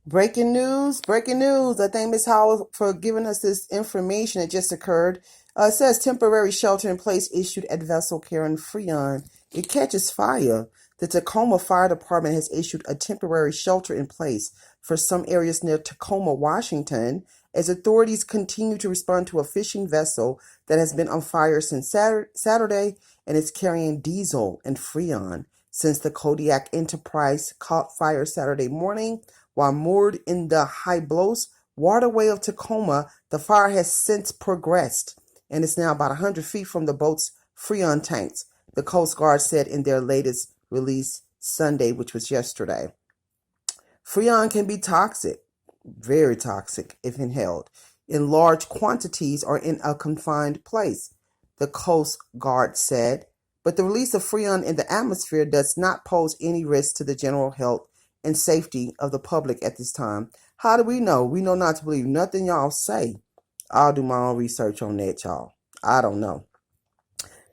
Breaking news, breaking news. I thank Ms. Howell for giving us this information that just occurred. It says temporary shelter in place issued at vessel carrying Freon. It catches fire. The Tacoma Fire Department has issued a temporary shelter in place for some areas near Tacoma, Washington, as authorities continue to respond to a fishing vessel that has been on fire since Saturday and is carrying diesel and Freon. Since the Kodiak Enterprise caught fire Saturday morning, while moored in the High Bluffs waterway of Tacoma, the fire has since progressed and is now about 100 feet from the boat's Freon tanks, the Coast Guard said in their latest release Sunday, which was yesterday. Freon can be toxic, very toxic, if inhaled in large quantities or in a confined place, the Coast Guard said. But the release of Freon in the atmosphere does not pose any risk to the general health and safety of the public at this time. How do we know? We know not to believe nothing y'all say. I'll do my own research on that, y'all. I don't know.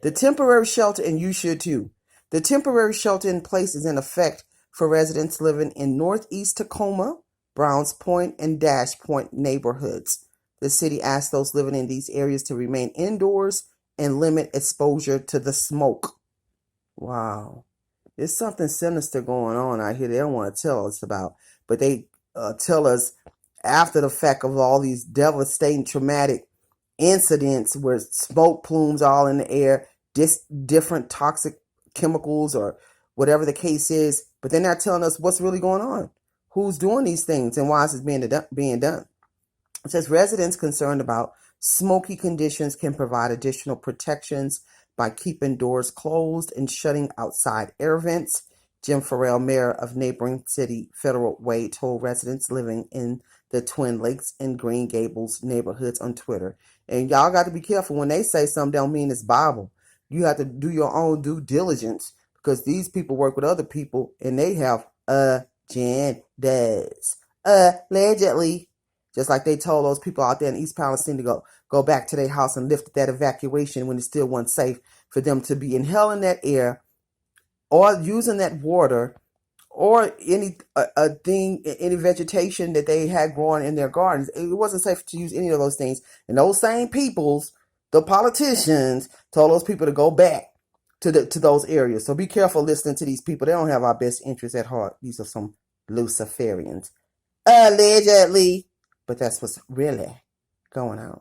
The temporary shelter, and you should too. The temporary shelter in place is in effect for residents living in Northeast Tacoma, Browns Point, and Dash Point neighborhoods. The city asked those living in these areas to remain indoors and limit exposure to the smoke. Wow. There's something sinister going on out here they don't want to tell us about, but they tell us after the fact of all these devastating, traumatic incidents where smoke plumes all in the air, different toxic chemicals or whatever the case is, but they're not telling us what's really going on, who's doing these things, and why is it being done. It says residents concerned about smoky conditions can provide additional protections by keeping doors closed and shutting outside air vents. Jim Farrell, mayor of neighboring city Federal Way, told residents living in the Twin Lakes and Green Gables neighborhoods on Twitter. And y'all got to be careful when they say something don't mean it's Bible. You have to do your own due diligence because these people work with other people and they have agendas. Allegedly. Just like they told those people out there in East Palestine to go back to their house and lift that evacuation when it still wasn't safe for them to be inhaling that air or using that water or any vegetation that they had growing in their gardens. It wasn't safe to use any of those things. And those same peoples, the politicians, told those people to go back to those areas. So be careful listening to these people. They don't have our best interests at heart. These are some Luciferians. Allegedly. But that's what's really going on.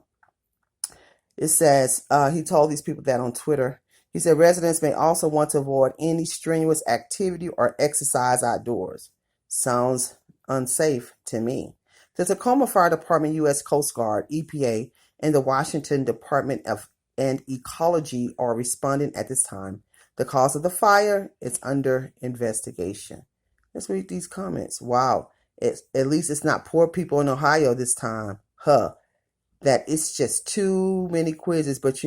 It says, he told these people that on Twitter. He said residents may also want to avoid any strenuous activity or exercise outdoors. Sounds unsafe to me. The Tacoma Fire Department, U.S. Coast Guard, EPA, and the Washington Department of Ecology are responding at this time. The cause of the fire is under investigation. Let's read these comments. Wow. At least it's not poor people in Ohio this time. That it's just too many quizzes, but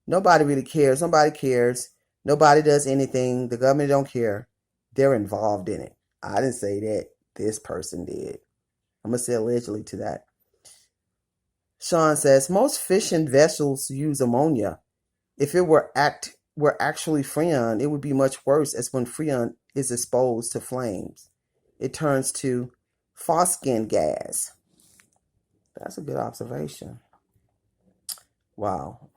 nobody really cares. Nobody cares. Nobody does anything. The government don't care. They're involved in it. I didn't say that. This person did. I'm going to say allegedly to that. Sean says, most fishing vessels use ammonia. If it were actually Freon, it would be much worse, as when Freon is exposed to flames, it turns to phosgene gas. That's a good observation. Wow.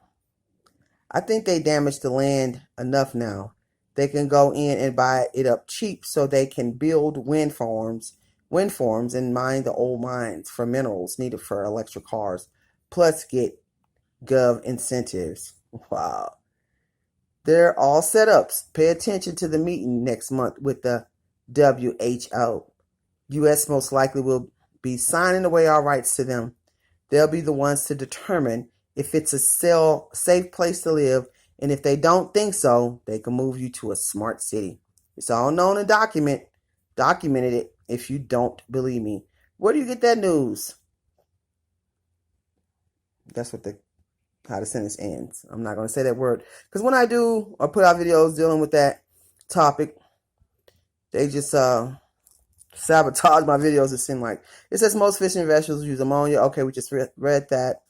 I think they damaged the land enough now. They can go in and buy it up cheap so they can build wind farms and mine the old mines for minerals needed for electric cars, plus get gov incentives. Wow. They're all setups. Pay attention to the meeting next month with the WHO. U.S. most likely will be signing away our rights to them. They'll be the ones to determine if it's a safe place to live, and if they don't think so, they can move you to a smart city. It's all known and documented it if you don't believe me. Where do you get that news? That's how the sentence ends. I'm not going to say that word, because when I do or put out videos dealing with that topic, they just sabotage my videos. It seems like it says most fishing vessels use ammonia. Okay, we just read that.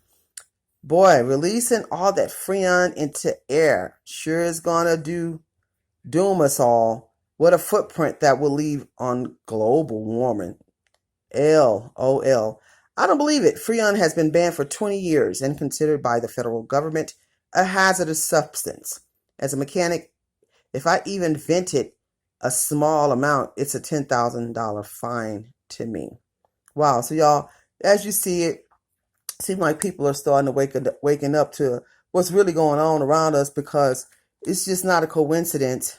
Boy, releasing all that Freon into air sure is gonna doom us all. What a footprint that will leave on global warming. LOL. I don't believe it. Freon has been banned for 20 years and considered by the federal government a hazardous substance. As a mechanic, if I even vented a small amount, it's a $10,000 fine to me. Wow. So y'all, as you see it, seems like people are starting to waking up to what's really going on around us, because it's just not a coincidence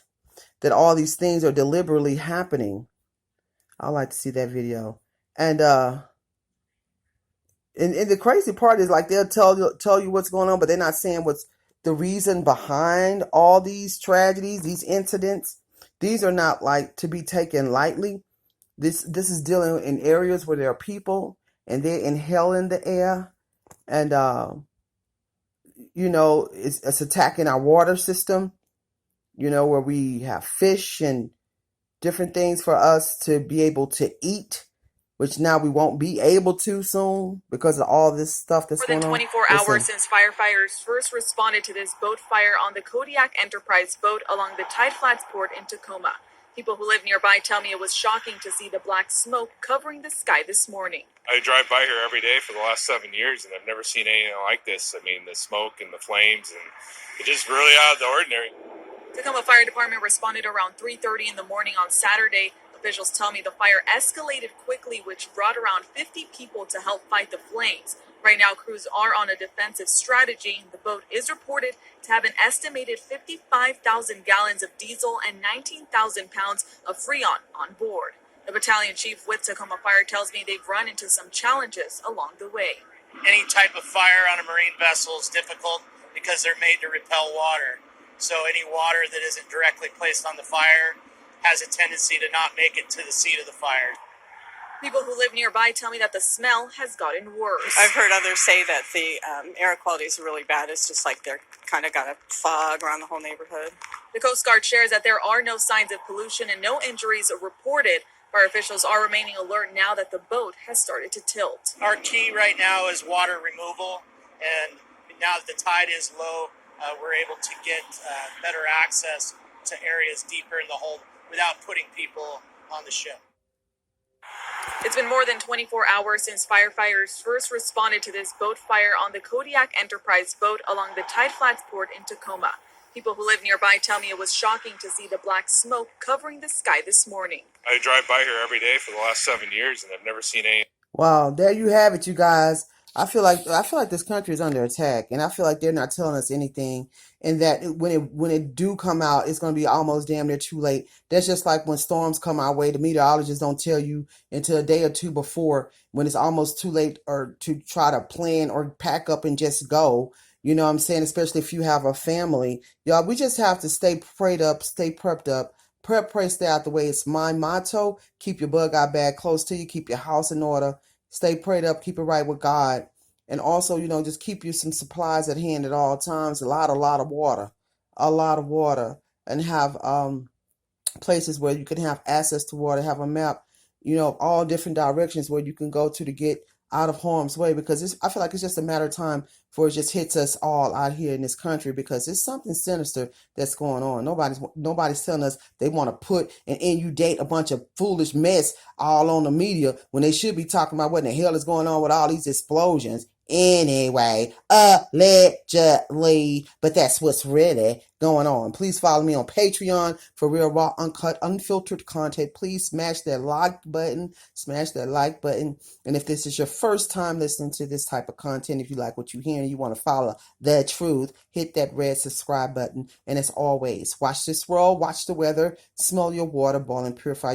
that all these things are deliberately happening. I like to see that video. And the crazy part is, like, they'll tell you what's going on, but they're not saying what's the reason behind all these tragedies, these incidents. These are not like to be taken lightly. This is dealing in areas where there are people and they're inhaling the air, and it's attacking our water system. Where we have fish and different things for us to be able to eat, which now we won't be able to soon because of all this stuff that's going on. More than 24 hours since firefighters first responded to this boat fire on the Kodiak Enterprise boat along the Tide Flats port in Tacoma. People who live nearby tell me it was shocking to see the black smoke covering the sky this morning. I drive by here every day for the last 7 years, and I've never seen anything like this. I mean, the smoke and the flames, and it's just really out of the ordinary. Tacoma Fire Department responded around 3:30 in the morning on Saturday. Officials tell me the fire escalated quickly, which brought around 50 people to help fight the flames. Right now, crews are on a defensive strategy. The boat is reported to have an estimated 55,000 gallons of diesel and 19,000 pounds of Freon on board. The battalion chief with Tacoma Fire tells me they've run into some challenges along the way. Any type of fire on a marine vessel is difficult because they're made to repel water. So any water that isn't directly placed on the fire has a tendency to not make it to the seat of the fire. People who live nearby tell me that the smell has gotten worse. I've heard others say that the air quality is really bad. It's just like they're kind of got a fog around the whole neighborhood. The Coast Guard shares that there are no signs of pollution and no injuries reported. Fire officials are remaining alert now that the boat has started to tilt. Our key right now is water removal, and now that the tide is low, we're able to get better access to areas deeper in the hold without putting people on the ship. It's been more than 24 hours since firefighters first responded to this boat fire on the Kodiak Enterprise boat along the Tide Flats port in Tacoma. People who live nearby tell me it was shocking to see the black smoke covering the sky this morning. I drive by here every day for the last 7 years, and I've never seen any. Wow, there you have it, you guys. I feel like this country is under attack, and I feel like they're not telling us anything, and that when it do come out, it's going to be almost damn near too late. That's just like when storms come our way. The meteorologists don't tell you until a day or two before, when it's almost too late, or to try to plan or pack up and just go. You know what I'm saying? Especially if you have a family. Y'all, we just have to stay prayed up, stay prepped up. Prep, pray, stay out the way. It's my motto. Keep your bug-out bag close to you. Keep your house in order. Stay prayed up. Keep it right with God. And also, just keep you some supplies at hand at all times. A lot of water. A lot of water. And have places where you can have access to water. Have a map, all different directions where you can go to get out of harm's way, because I feel like it's just a matter of time before it just hits us all out here in this country, because it's something sinister that's going on. Nobody's telling us they want to put and inundate a bunch of foolish mess all on the media when they should be talking about what in the hell is going on with all these explosions. Anyway, allegedly, but that's what's really going on. Please follow me on Patreon for real, raw, uncut, unfiltered content. Please smash that like button. And if this is your first time listening to this type of content, if you like what you hear and you want to follow the truth, hit that red subscribe button. And as always, watch this world, watch the weather, smell your water, boil and purify